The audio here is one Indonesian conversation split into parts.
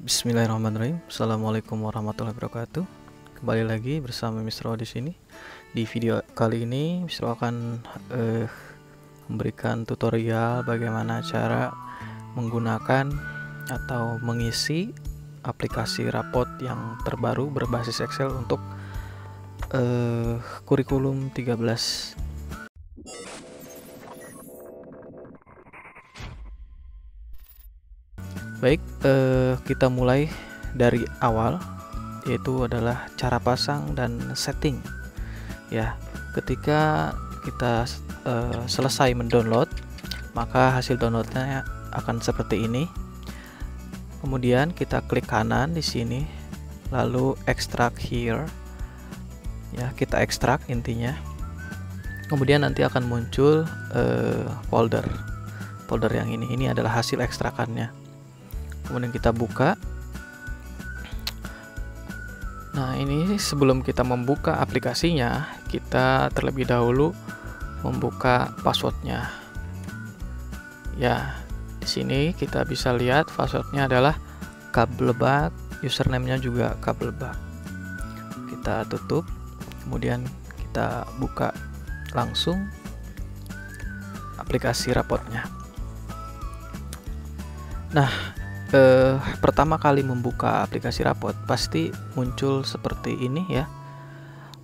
Bismillahirrahmanirrahim. Assalamualaikum warahmatullahi wabarakatuh. Kembali lagi bersama Misro di sini. Di video kali ini Misro akan memberikan tutorial bagaimana cara menggunakan atau mengisi aplikasi rapot yang terbaru berbasis Excel untuk kurikulum 13. Baik, kita mulai dari awal, yaitu adalah cara pasang dan setting. Ya, ketika kita selesai mendownload, maka hasil downloadnya akan seperti ini. Kemudian kita klik kanan di sini, lalu extract here. Ya, kita ekstrak intinya. Kemudian nanti akan muncul folder yang ini adalah hasil ekstrakannya. Kemudian kita buka. Nah, ini sebelum kita membuka aplikasinya, kita terlebih dahulu membuka passwordnya. Ya, di sini kita bisa lihat passwordnya adalah kablebak, username-nya juga kablebak. Kita tutup, kemudian kita buka langsung aplikasi rapotnya. Nah, pertama kali membuka aplikasi rapot pasti muncul seperti ini ya,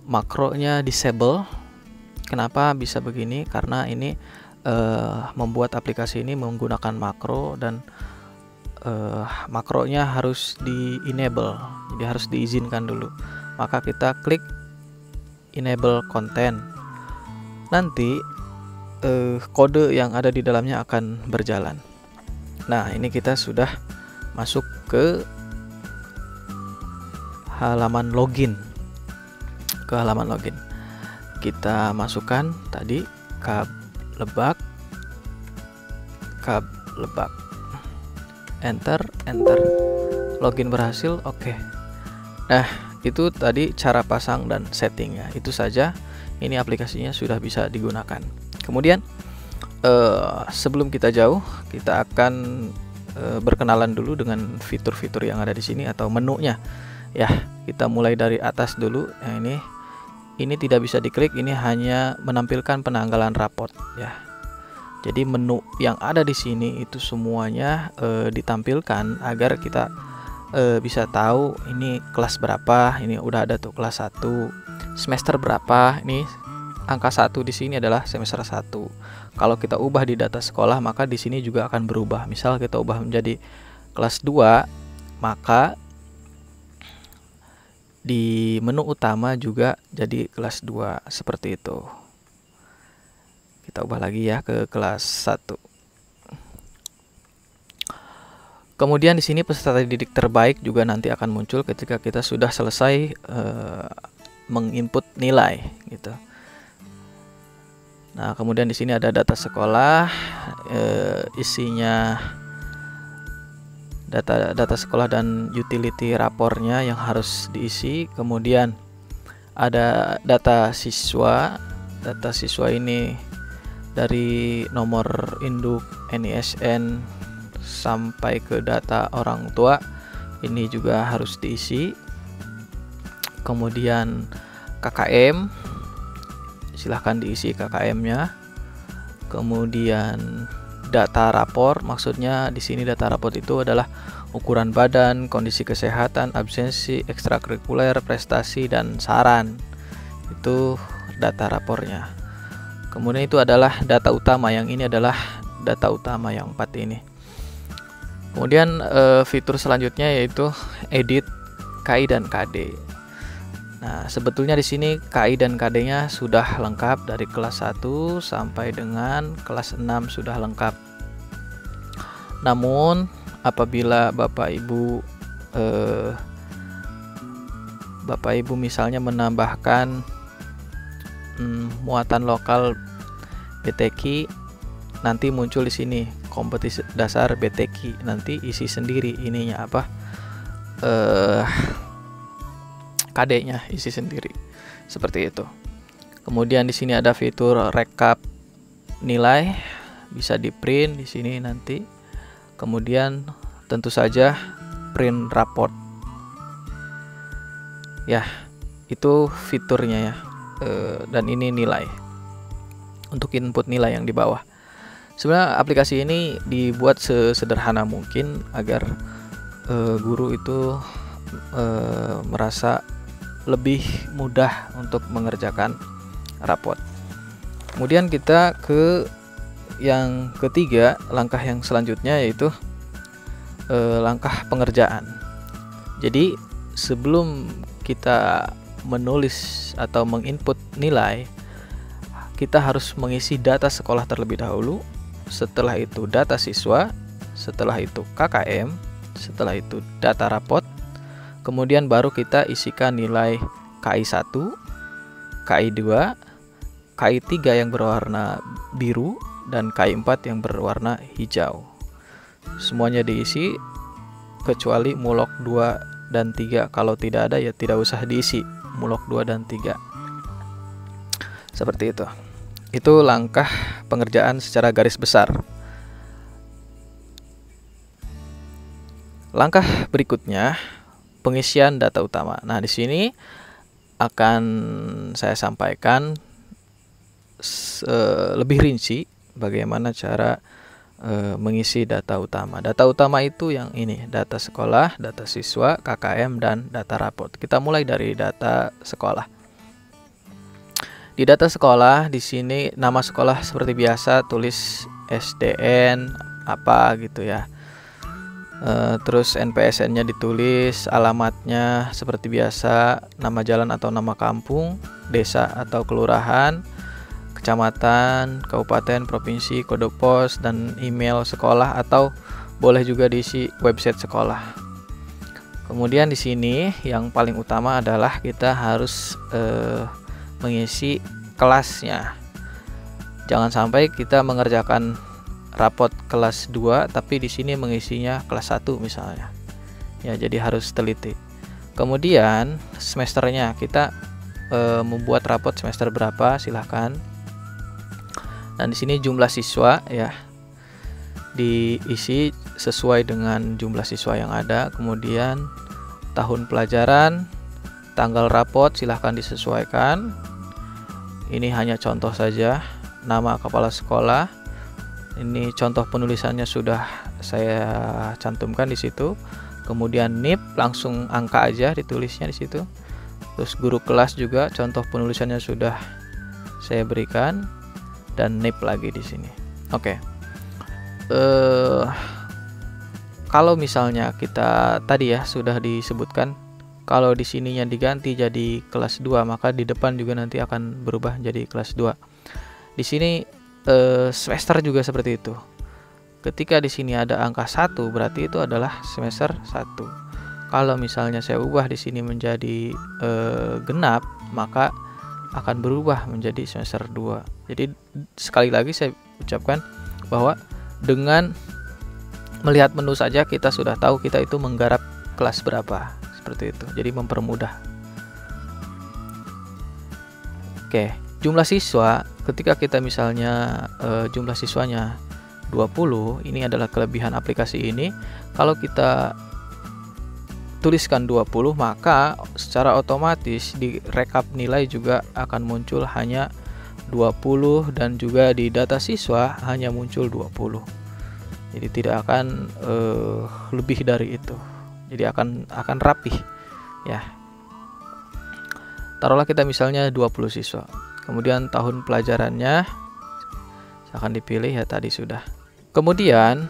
makronya disable. Kenapa bisa begini? Karena ini membuat aplikasi ini menggunakan makro dan makronya harus di enable, jadi harus diizinkan dulu. Maka kita klik enable content, nanti kode yang ada di dalamnya akan berjalan. Nah, ini kita sudah masuk ke halaman login. Kita masukkan tadi kablebak, enter, login berhasil. Oke. Nah, itu tadi cara pasang dan settingnya. Itu saja. Ini aplikasinya sudah bisa digunakan. Kemudian sebelum kita jauh, kita akan berkenalan dulu dengan fitur-fitur yang ada di sini atau menunya. Ya, kita mulai dari atas dulu. Nah, ini tidak bisa diklik, ini hanya menampilkan penanggalan raport ya. Jadi menu yang ada di sini itu semuanya ditampilkan agar kita bisa tahu ini kelas berapa. Ini udah ada tuh kelas 1, semester berapa. Ini angka 1 di sini adalah semester 1. Kalau kita ubah di data sekolah, maka di sini juga akan berubah. Misal kita ubah menjadi kelas 2, maka di menu utama juga jadi kelas 2 seperti itu. Kita ubah lagi ya ke kelas 1. Kemudian di sini peserta didik terbaik juga nanti akan muncul ketika kita sudah selesai menginput nilai gitu. Nah, kemudian di sini ada data sekolah, isinya data sekolah dan utility rapornya yang harus diisi. Kemudian ada data siswa. Data siswa ini dari nomor induk, NISN sampai ke data orang tua. Ini juga harus diisi. Kemudian KKM, silahkan diisi KKM-nya. Kemudian data rapor, maksudnya di sini data rapor itu adalah ukuran badan, kondisi kesehatan, absensi, ekstrakurikuler, prestasi, dan saran. Itu data rapornya. Kemudian itu adalah data utama, yang ini adalah data utama yang 4 ini. Kemudian fitur selanjutnya yaitu edit KI dan KD. Nah, sebetulnya di sini KI dan KD-nya sudah lengkap dari kelas 1 sampai dengan kelas 6 sudah lengkap. Namun apabila Bapak Ibu misalnya menambahkan muatan lokal BTQ, nanti muncul di sini kompetisi dasar BTQ, nanti isi sendiri ininya apa? KD-nya isi sendiri seperti itu. Kemudian di sini ada fitur rekap nilai, bisa di print di sini nanti. Kemudian tentu saja print raport. Ya, itu fiturnya ya. Dan ini nilai. Untuk input nilai yang di bawah. Sebenarnya aplikasi ini dibuat sesederhana mungkin agar guru itu merasa lebih mudah untuk mengerjakan raport. Kemudian kita ke yang ketiga, langkah yang selanjutnya yaitu langkah pengerjaan. Jadi sebelum kita menulis atau menginput nilai, kita harus mengisi data sekolah terlebih dahulu, setelah itu data siswa, setelah itu KKM, setelah itu data rapot, kemudian baru kita isikan nilai KI1, KI2, KI3 yang berwarna biru, dan KI4 yang berwarna hijau. Semuanya diisi kecuali mulok 2 dan 3. Kalau tidak ada ya tidak usah diisi mulok 2 dan 3. Seperti itu. Itu langkah pengerjaan secara garis besar. Langkah berikutnya, pengisian data utama. Nah, di sini akan saya sampaikan lebih rinci bagaimana cara mengisi data utama. Data utama itu yang ini, data sekolah, data siswa, KKM, dan data raport. Kita mulai dari data sekolah. Di data sekolah, di sini nama sekolah seperti biasa, tulis SDN apa gitu ya. Terus NPSN-nya ditulis, alamatnya seperti biasa, nama jalan atau nama kampung, desa atau kelurahan, kecamatan, kabupaten, provinsi, kode pos, dan email sekolah, atau boleh juga diisi website sekolah. Kemudian di sini yang paling utama adalah kita harus mengisi kelasnya. Jangan sampai kita mengerjakan rapot kelas 2 tapi di sini mengisinya kelas 1 misalnya. Ya, jadi harus teliti. Kemudian semesternya kita membuat rapot semester berapa, silahkan. Dan di sini jumlah siswa ya diisi sesuai dengan jumlah siswa yang ada. Kemudian tahun pelajaran, tanggal rapot silahkan disesuaikan. Ini hanya contoh saja. Nama kepala sekolah. Ini contoh penulisannya sudah saya cantumkan di situ. Kemudian NIP langsung angka aja ditulisnya di situ. Terus guru kelas juga contoh penulisannya sudah saya berikan, dan NIP lagi di sini. Oke. Kalau misalnya kita tadi ya sudah disebutkan, kalau di sininya diganti jadi kelas 2, maka di depan juga nanti akan berubah jadi kelas 2. Di sini semester juga seperti itu. Ketika di sini ada angka 1, berarti itu adalah semester 1. Kalau misalnya saya ubah di sini menjadi genap, maka akan berubah menjadi semester 2. Jadi sekali lagi saya ucapkan bahwa dengan melihat menu saja kita sudah tahu kita itu menggarap kelas berapa. Seperti itu. Jadi mempermudah. Oke, jumlah siswa, ketika kita misalnya jumlah siswanya 20, ini adalah kelebihan aplikasi ini. Kalau kita tuliskan 20, maka secara otomatis di rekap nilai juga akan muncul hanya 20, dan juga di data siswa hanya muncul 20. Jadi tidak akan lebih dari itu. Jadi akan rapih ya. Taruhlah kita misalnya 20 siswa. Kemudian tahun pelajarannya akan dipilih ya, tadi sudah. Kemudian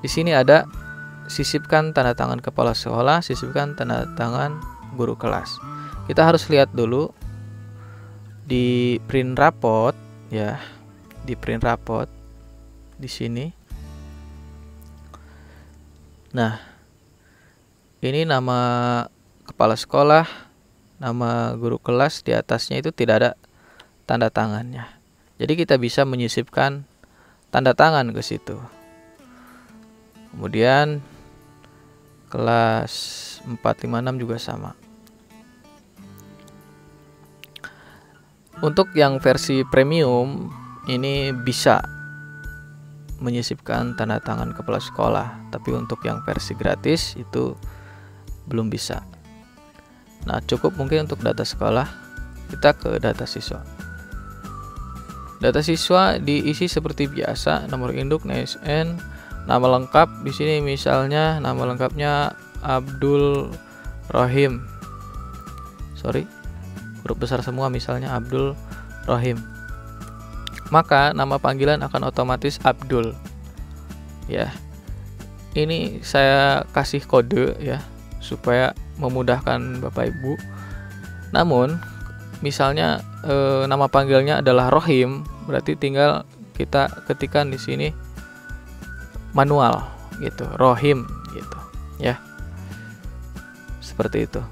di sini ada sisipkan tanda tangan kepala sekolah, sisipkan tanda tangan guru kelas. Kita harus lihat dulu di print raport ya, di print raport di sini. Nah, ini nama kepala sekolah, nama guru kelas, di atasnya itu tidak ada tanda tangannya. Jadi kita bisa menyisipkan tanda tangan ke situ. Kemudian kelas 456 juga sama. Untuk yang versi premium ini bisa menyisipkan tanda tangan kepala sekolah, tapi untuk yang versi gratis itu belum bisa. Nah, cukup mungkin untuk data sekolah. Kita ke data siswa. Data siswa diisi seperti biasa, nomor induk, NISN, nama lengkap. Di sini misalnya nama lengkapnya Abdul Rohim. Huruf besar semua, misalnya Abdul Rohim. Maka nama panggilan akan otomatis Abdul. Ya. Ini saya kasih kode ya supaya memudahkan Bapak Ibu. Namun misalnya nama panggilnya adalah Rohim, berarti tinggal kita ketikkan di sini manual gitu, Rohim gitu ya. Seperti itu.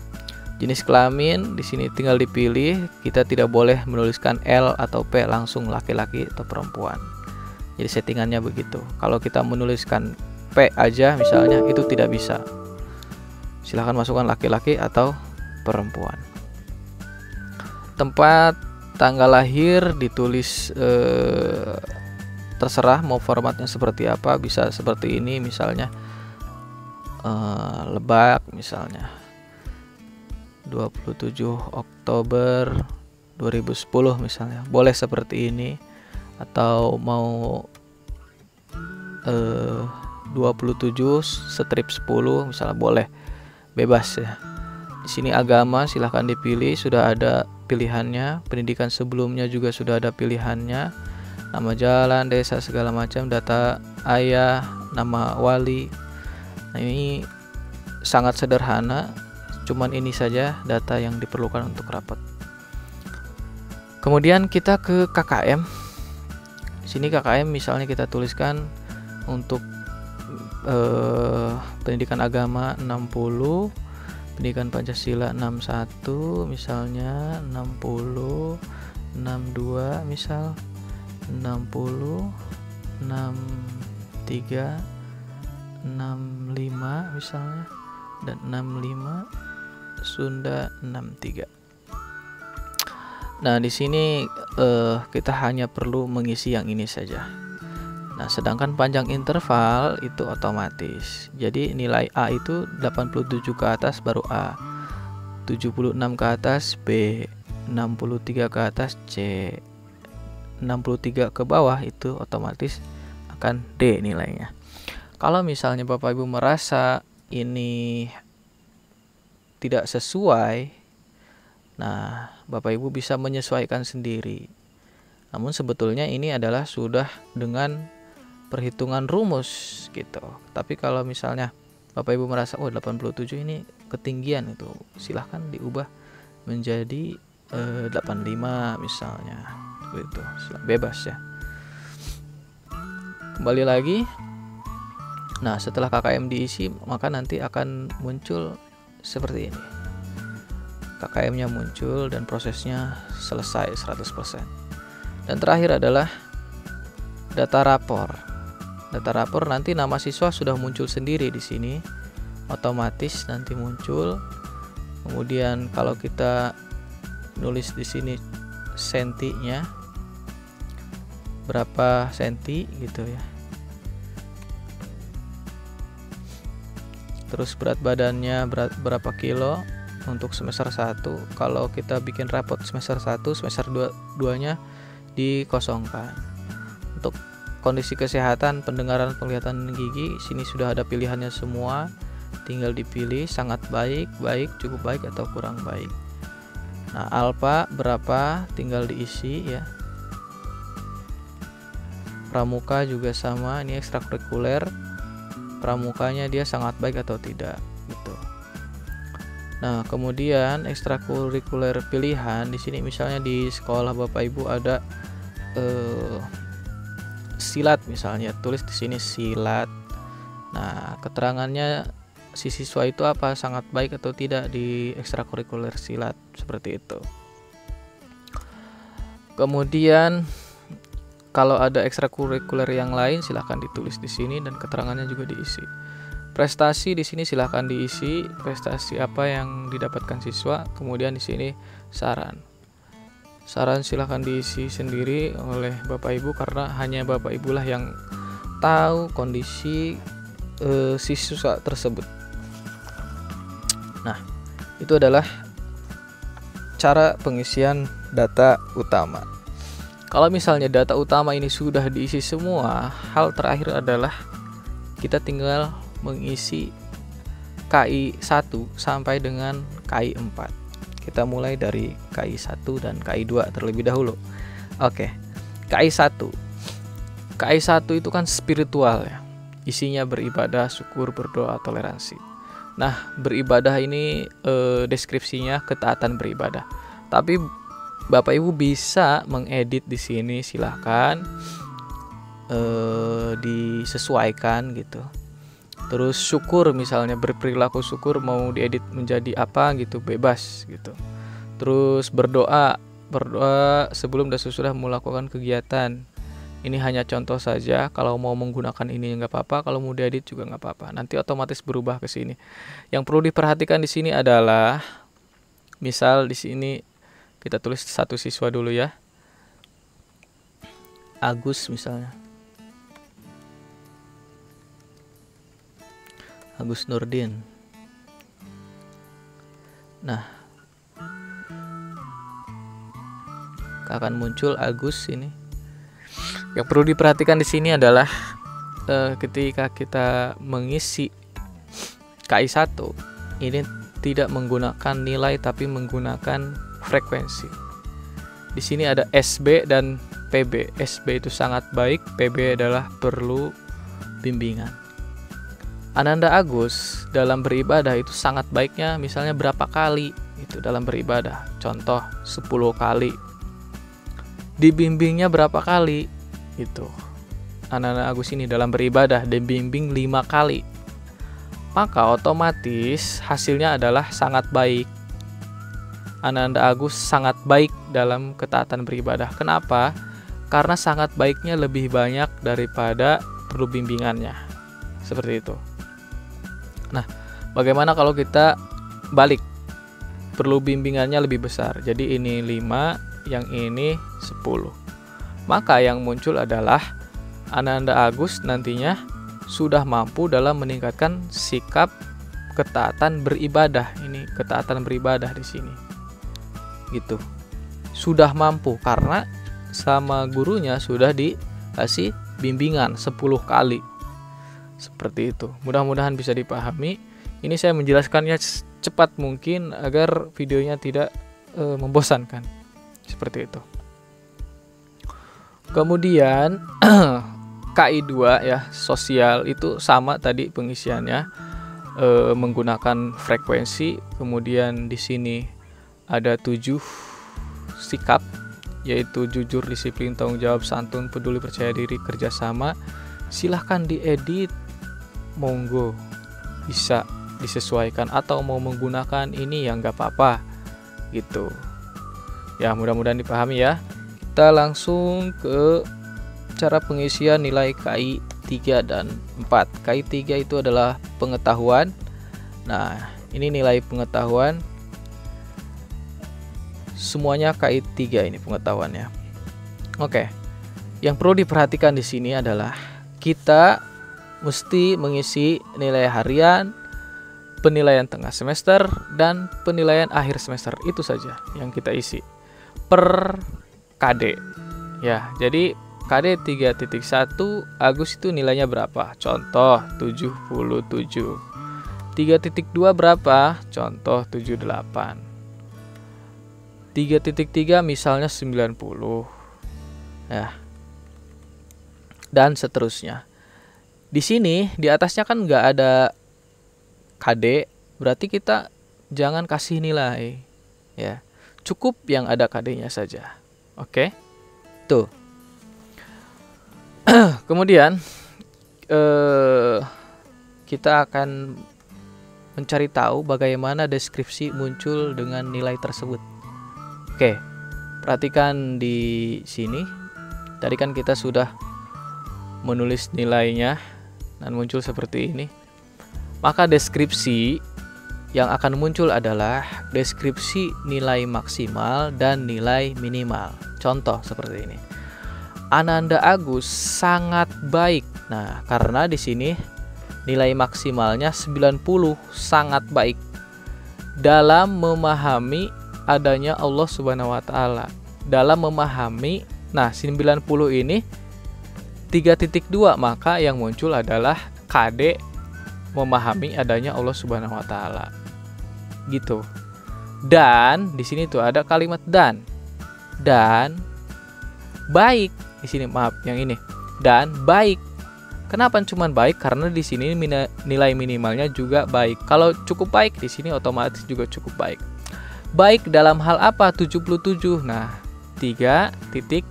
Jenis kelamin di sini tinggal dipilih, kita tidak boleh menuliskan L atau P, langsung laki-laki atau perempuan. Jadi settingannya begitu. Kalau kita menuliskan P aja misalnya, itu tidak bisa. Silahkan masukkan laki-laki atau perempuan. Tempat tanggal lahir ditulis terserah mau formatnya seperti apa, bisa seperti ini misalnya Lebak misalnya 27 Oktober 2010 misalnya, boleh seperti ini, atau mau 27 strip 10 misalnya, boleh, bebas ya. Di sini agama silahkan dipilih, sudah ada pilihannya. Pendidikan sebelumnya juga sudah ada pilihannya. Nama jalan, desa, segala macam, data ayah, nama wali. Nah, ini sangat sederhana. Cuman ini saja data yang diperlukan untuk rapat. Kemudian kita ke KKM. Di sini KKM misalnya kita tuliskan untuk pendidikan agama 60, pendidikan Pancasila 61 misalnya, 60, 62 misal, 60, 63, 65 misalnya, dan 65 Sunda 63. Nah, di sini kita hanya perlu mengisi yang ini saja. Nah, sedangkan panjang interval itu otomatis. Jadi nilai A itu 87 ke atas baru A, 76 ke atas B, 63 ke atas C, 63 ke bawah itu otomatis akan D nilainya. Kalau misalnya Bapak Ibu merasa ini tidak sesuai, nah Bapak Ibu bisa menyesuaikan sendiri. Namun sebetulnya ini adalah sudah dengan perhitungan rumus gitu. Tapi kalau misalnya Bapak Ibu merasa 87 ini ketinggian, itu silahkan diubah menjadi 85 misalnya, gitu. Bebas ya. Kembali lagi. Nah, setelah KKM diisi, maka nanti akan muncul seperti ini. KKM-nya muncul dan prosesnya selesai 100%. Dan terakhir adalah data rapor. Data rapor nanti nama siswa sudah muncul sendiri di sini, otomatis nanti muncul. Kemudian kalau kita nulis di sini sentinya berapa senti gitu ya. Terus berat badannya berapa kilo untuk semester 1. Kalau kita bikin rapot semester 1, semester 2-nya dikosongkan. Untuk kondisi kesehatan, pendengaran, penglihatan, gigi, sini sudah ada pilihannya semua. Tinggal dipilih sangat baik, baik, cukup baik, atau kurang baik. Nah, alfa berapa tinggal diisi ya. Pramuka juga sama, ini ekstrakurikuler. Pramukanya dia sangat baik atau tidak gitu. Nah, kemudian ekstrakurikuler pilihan di sini misalnya di sekolah Bapak Ibu ada silat misalnya, tulis di sini silat. Nah, keterangannya si siswa itu apa, sangat baik atau tidak di ekstrakurikuler silat, seperti itu. Kemudian kalau ada ekstrakurikuler yang lain silahkan ditulis di sini dan keterangannya juga diisi. Prestasi di sini silahkan diisi, prestasi apa yang didapatkan siswa. Kemudian di sini saran. Saran silahkan diisi sendiri oleh Bapak Ibu, karena hanya Bapak Ibu lah yang tahu kondisi siswa tersebut. Nah, itu adalah cara pengisian data utama. Kalau misalnya data utama ini sudah diisi semua, hal terakhir adalah kita tinggal mengisi KI 1 sampai dengan KI 4. Kita mulai dari KI 1 dan KI 2 terlebih dahulu. Oke. KI 1. KI 1 itu kan spiritual ya. Isinya beribadah, syukur, berdoa, toleransi. Nah, beribadah ini deskripsinya ketaatan beribadah. Tapi Bapak Ibu bisa mengedit di sini, silahkan disesuaikan gitu. Terus syukur, misalnya berperilaku syukur mau diedit menjadi apa gitu, bebas gitu. Terus berdoa sebelum dan sesudah melakukan kegiatan. Ini hanya contoh saja. Kalau mau menggunakan ini nggak apa-apa, kalau mau diedit juga nggak apa-apa. Nanti otomatis berubah ke sini. Yang perlu diperhatikan di sini adalah, misal di sini kita tulis satu siswa dulu ya, Agus misalnya, Agus Nurdin. Nah, akan muncul Agus ini. Yang perlu diperhatikan di sini adalah ketika kita mengisi KI 1 ini tidak menggunakan nilai tapi menggunakan frekuensi. Di sini ada SB dan PB. SB itu sangat baik, PB adalah perlu bimbingan. Ananda Agus dalam beribadah itu sangat baiknya misalnya berapa kali itu dalam beribadah. Contoh 10 kali. Dibimbingnya berapa kali? Itu. Ananda Agus ini dalam beribadah dibimbing 5 kali. Maka otomatis hasilnya adalah sangat baik. Ananda Agus sangat baik dalam ketaatan beribadah. Kenapa? Karena sangat baiknya lebih banyak daripada perlu bimbingannya. Seperti itu. Nah, bagaimana kalau kita balik? Perlu bimbingannya lebih besar. Jadi ini 5, yang ini 10. Maka yang muncul adalah Ananda Agus nantinya sudah mampu dalam meningkatkan sikap ketaatan beribadah. Ini ketaatan beribadah di sini. Gitu. Sudah mampu karena sama gurunya sudah dikasih bimbingan 10 kali. Seperti itu. Mudah-mudahan bisa dipahami. Ini saya menjelaskannya cepat mungkin agar videonya tidak membosankan. Seperti itu. Kemudian KI 2 ya, sosial itu sama tadi pengisiannya, menggunakan frekuensi. Kemudian di sini ada 7 sikap, yaitu jujur, disiplin, tanggung jawab, santun, peduli, percaya diri, kerjasama. Silahkan diedit, monggo, bisa disesuaikan atau mau menggunakan ini ya nggak apa-apa gitu ya. Mudah-mudahan dipahami ya. Kita langsung ke cara pengisian nilai KI 3 dan 4. KI 3 itu adalah pengetahuan. Nah, ini nilai pengetahuan. Semuanya KI 3 ini pengetahuannya. Oke. Yang perlu diperhatikan di sini adalah kita mesti mengisi nilai harian, penilaian tengah semester, dan penilaian akhir semester. Itu saja yang kita isi per KD. Ya, jadi KD 3.1 Agus itu nilainya berapa? Contoh 77. 3.2 berapa? Contoh 78. 3.3 misalnya 90. Ya. Dan seterusnya. Di sini di atasnya kan nggak ada KD, berarti kita jangan kasih nilai. Ya. Cukup yang ada KD-nya saja. Oke? Tuh. Kemudian kita akan mencari tahu bagaimana deskripsi muncul dengan nilai tersebut. Oke, perhatikan di sini. Tadi kan kita sudah menulis nilainya dan muncul seperti ini. Maka deskripsi yang akan muncul adalah deskripsi nilai maksimal dan nilai minimal. Contoh seperti ini. Ananda Agus sangat baik. Nah, karena di sini nilai maksimalnya 90, sangat baik dalam memahami adanya Allah Subhanahu wa taala. Dalam memahami, nah 90 ini 3.2, maka yang muncul adalah KD memahami adanya Allah Subhanahu wa taala. Gitu. Dan di sini tuh ada kalimat dan baik. Di sini maaf yang ini. Dan baik. Kenapa cuman baik? Karena di sini nilai minimalnya juga baik. Kalau cukup baik di sini otomatis juga cukup baik. Baik dalam hal apa? 77. Nah, 3.1.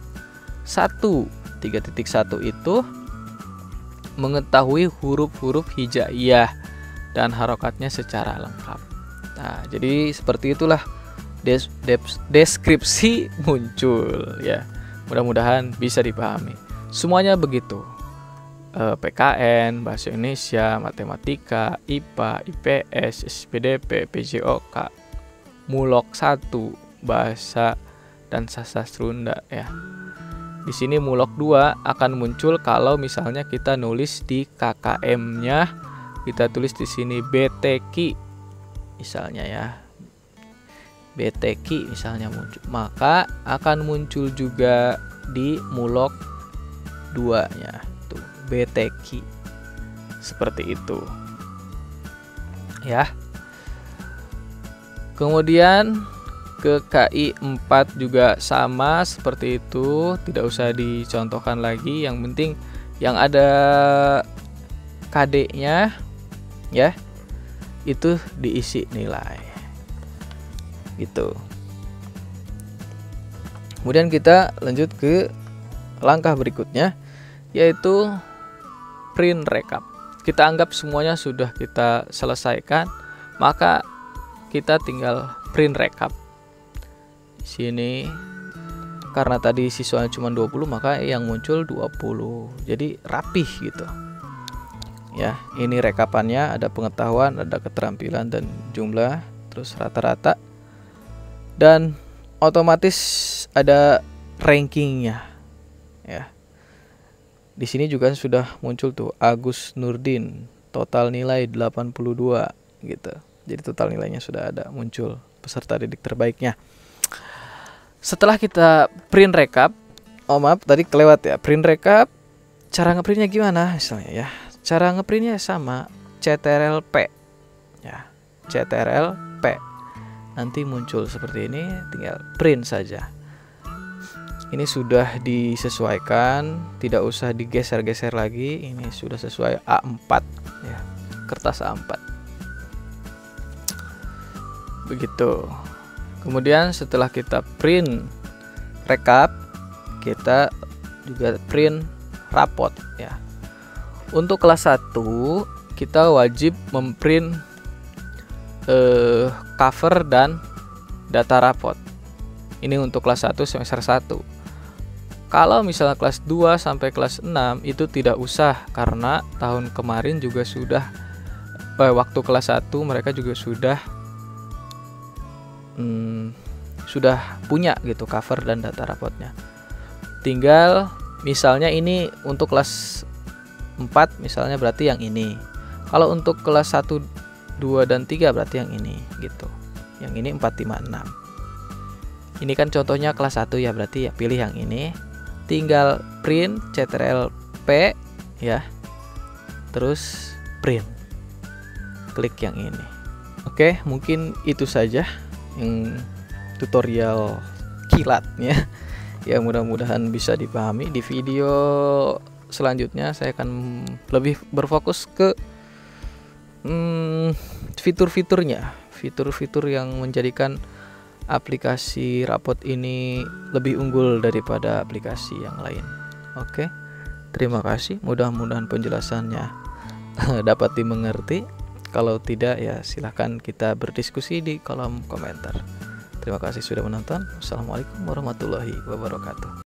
3.1 itu mengetahui huruf-huruf hijaiyah dan harokatnya secara lengkap. Nah, jadi seperti itulah deskripsi muncul ya. Mudah-mudahan bisa dipahami. Semuanya begitu. PKN, Bahasa Indonesia, Matematika, IPA, IPS, SPDP, PJOK, Mulok 1, Bahasa dan Sastra Sunda ya. Di sini Mulok 2 akan muncul kalau misalnya kita nulis di KKM-nya, kita tulis di sini BTQ misalnya ya. BTQ misalnya muncul, maka akan muncul juga di Mulok 2-nya tuh BTQ. Seperti itu. Ya. Kemudian ke KI 4 juga sama seperti itu, tidak usah dicontohkan lagi, yang penting yang ada KD-nya ya, itu diisi nilai. Gitu. Kemudian kita lanjut ke langkah berikutnya, yaitu print recap. Kita anggap semuanya sudah kita selesaikan, maka kita tinggal print recap. Di sini karena tadi siswanya cuma 20, maka yang muncul 20. Jadi rapih gitu. Ya, ini rekapannya, ada pengetahuan, ada keterampilan dan jumlah, terus rata-rata. Dan otomatis ada rankingnya ya. Di sini juga sudah muncul tuh Agus Nurdin, total nilai 82 gitu. Jadi total nilainya sudah ada muncul, peserta didik terbaiknya. Setelah kita print recap, maaf tadi kelewat ya, print recap, cara ngeprintnya gimana misalnya ya. Cara ngeprintnya sama, CTRL-P ya, CTRL-P. Nanti muncul seperti ini, tinggal print saja. Ini sudah disesuaikan, tidak usah digeser-geser lagi. Ini sudah sesuai A4 ya, kertas A4. Begitu. Kemudian setelah kita print recap, kita juga print rapot ya. Untuk kelas 1 kita wajib memprint cover dan data rapot. Ini untuk kelas 1 semester 1. Kalau misalnya kelas 2 sampai kelas 6 itu tidak usah, karena tahun kemarin juga sudah waktu kelas 1 mereka juga sudah punya gitu cover dan data rapotnya. Tinggal misalnya ini untuk kelas 4 misalnya berarti yang ini. Kalau untuk kelas 1, 2 dan 3 berarti yang ini gitu. Yang ini 4, 5, 6. Ini kan contohnya kelas 1 ya, berarti ya pilih yang ini. Tinggal print CTRL-P ya. Terus print. Klik yang ini. Oke, mungkin itu saja yang tutorial kilatnya. Ya mudah-mudahan bisa dipahami. Di video selanjutnya saya akan lebih berfokus ke fitur-fiturnya, fitur-fitur yang menjadikan aplikasi rapot ini lebih unggul daripada aplikasi yang lain. Oke, terima kasih. Mudah-mudahan penjelasannya dapat dimengerti. Kalau tidak ya silahkan kita berdiskusi di kolom komentar. Terima kasih sudah menonton. Wassalamualaikum warahmatullahi wabarakatuh.